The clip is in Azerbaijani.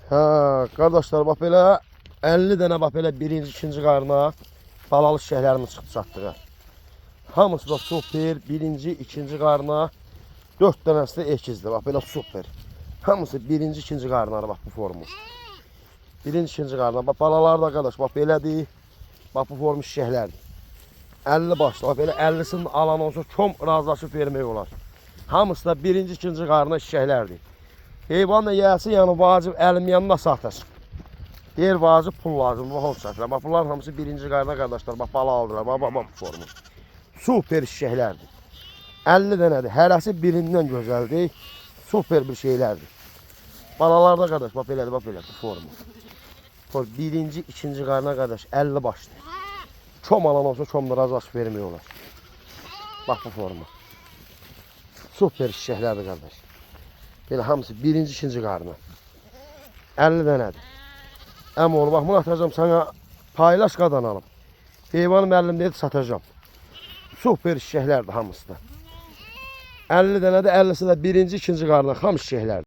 Hə, qardaşlar, bax belə 50 dənə bax belə birinci, ikinci qarına balalı şəhərlərini çıxdı satdığı. Hamısı da super, birinci, ikinci qarına 4 dənəsi də ekizdir. Bax belə super. Hamısı birinci, ikinci qarınları bax bu formu. Birinci, ikinci qarına. Bax balalar da qardaş bax belədir. Bax bu formu şəhərlərdir. 50 başlı. Bax belə 50'sini alan olsa çok razılaşıb vermək olar. Hamısı da birinci, ikinci qarına şəhərlərdir. Heyvanla yiyəsi yəni vacib əlim yanına satırsın. Deyir vacib pul lazım. Bax olacaqlar. Bax bunların hamısı birinci qarına qardaşlar. Bax bala aldılar. Bax bu formu. Super şişəklərdir. 50 dənədir. Hərəsi birindən gözəldir. Super bir şeylərdir. Balalarda qardaş bax belədir, bax belə bu formu. Birinci, ikinci qarına qardaş 50 başdır. Çom alan olsa çomda razılaşıb vermək olar. Bax bu formu. Super şişəklərdir qardaş. Belə hamısı birinci, ikinci qarına. 50 dənədir. Əmə oğlu, bax bunu atacağım sana paylaş qadanalım. Heyvanım əlimdəydi satacağım. Super şişəklərdir hamısı da. 50 dənədir, 50'si də birinci, ikinci qarına hamı şişəklərdir.